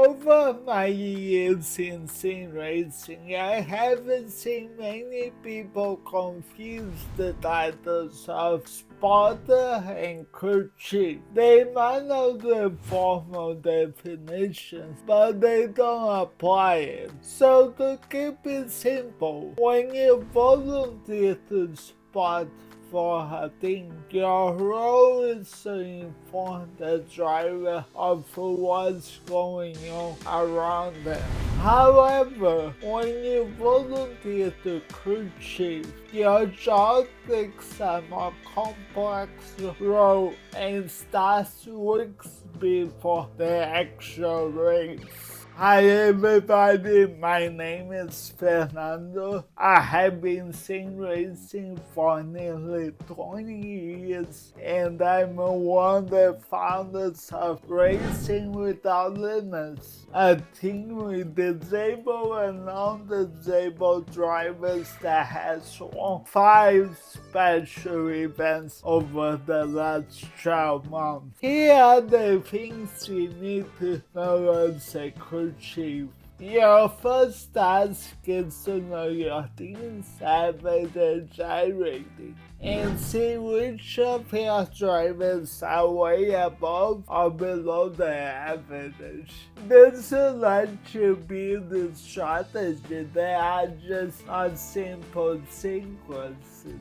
Over my years in sim racing, I haven't seen many people confuse the titles of spotter and crew chief. They might know the formal definitions, but they don't apply it. So to keep it simple, when you volunteer to spot for a team, your role is to inform the driver of what's going on around them. However, when you volunteer to crew chief, your job takes a more complex role and starts weeks before the actual race. Hi everybody, my name is Fernando. I have been sim racing for nearly 20 years and I'm one of the founders of Racing Without Limits, a team with disabled and non-disabled drivers that has won 5 special events over the last 12 months. Here are the things you need to know as a crew chief. Your first task is to know your team's average iRacing and see which of your drivers are way above or below the average. This will let you build a strategy that are just not simple sequences.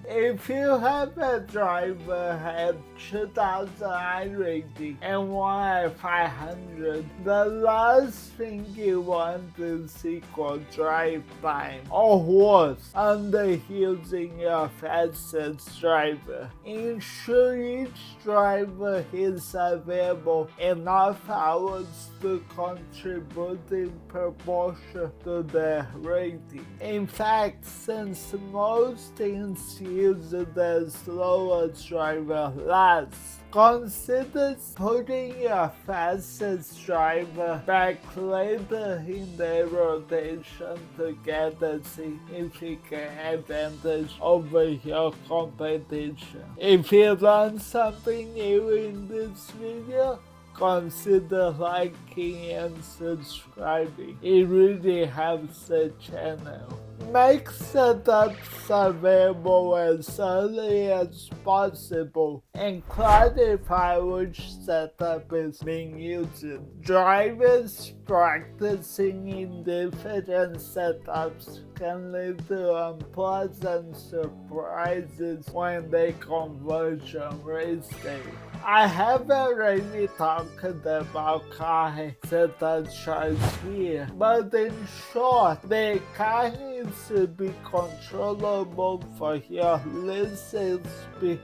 If you have a driver at 2000 iRacing and one at 500, the last thing you want is equal drive time, or worse, underusing your fastest driver. Ensure each driver is available enough hours to contribute in proportion to their rating. In fact, since most teams use the slowest driver last, consider putting your fastest driver back later in the rotation to get a significant advantage over your competition. If you learned something new in this video, consider liking and subscribing. It really helps the channel. Make setups available as early as possible and clarify which setup is being used. Drivers practicing in different setups can lead to unpleasant surprises when they converge on race day. I have already talked about car setup charts here, but in short, the car needs to be controllable for your least speed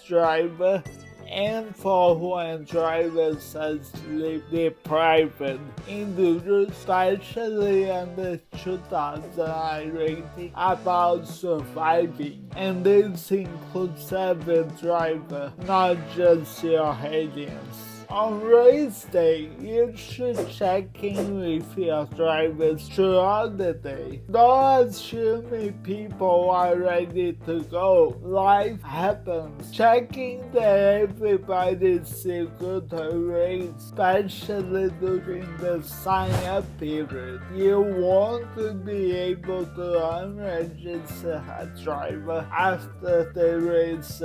driver and for when drivers are sleep deprived. Enduros, especially under 2000 iRacing, about surviving, and this includes every driver, not just your aliens. On race day, you should check in with your drivers throughout the day. Don't assume people are ready to go. Life happens. Checking that everybody is still good to race, especially during the sign-up period. You want to be able to unregister a driver after the race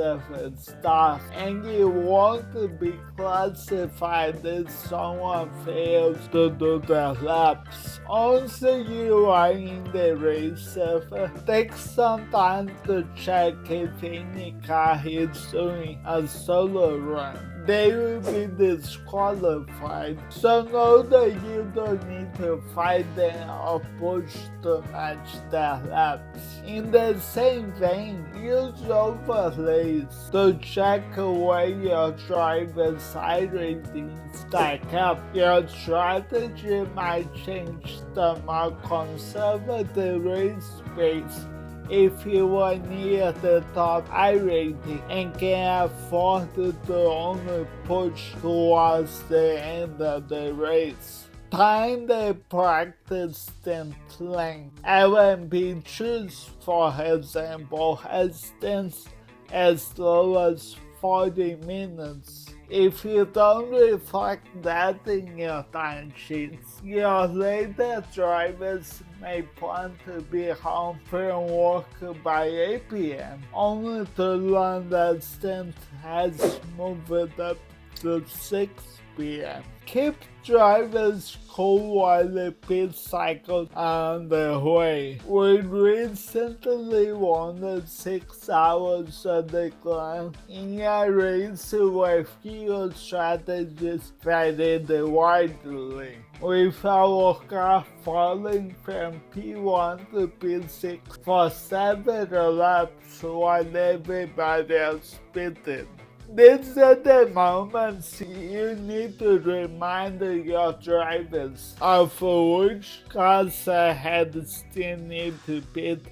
starts, and you want to be classified if someone fails to do the laps. Once you are in the race server, take some time to check if any car is doing a solo run. They will be disqualified, so know that you don't need to fight them or push to match their laps. In the same vein, use overlays to check where your driver's iRacing stack up. Your strategy might change the more conservative race pace if you are near the top iRacing and can afford to only push towards the end of the race. Time the practice stint length. LMP choose, for example, has stints as low as 40 minutes. If you don't reflect that in your timesheets, your later drivers may plan to be home from work by 8 p.m. only to learn that Stint has moved it up to 6 p.m. Keep drivers cool while the pit cycles are underway. We recently wanted 6 hours of the Glen in a race where fuel strategies varied widely, with our car falling from P1 to P6 for several laps while everybody else pitted. These are the moments you need to remind your drivers of which cars ahead still need to pit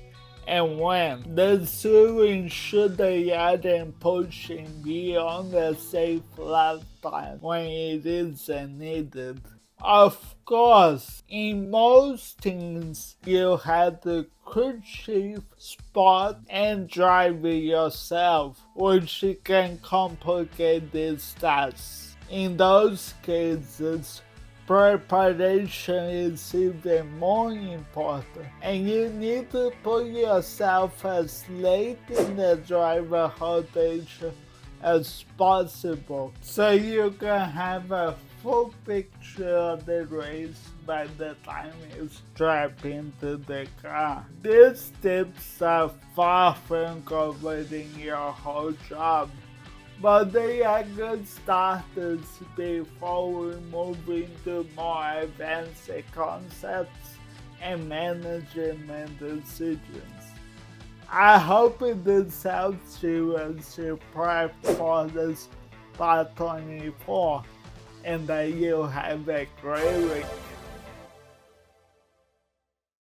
and when. This will ensure they aren't pushing beyond a safe lap time when it isn't needed. Of course, in most things, you have to crew chief, spot, and drive it yourself, which can complicate these tasks. In those cases, preparation is even more important, and you need to put yourself as late in the driver rotation as possible so you can have a full picture of the race by the time you strap into the car. These tips are far from covering your whole job, but they are good starters before we move into more advanced concepts and management decisions. I hope this helps you as you prep for this part 24, and that you have a great week.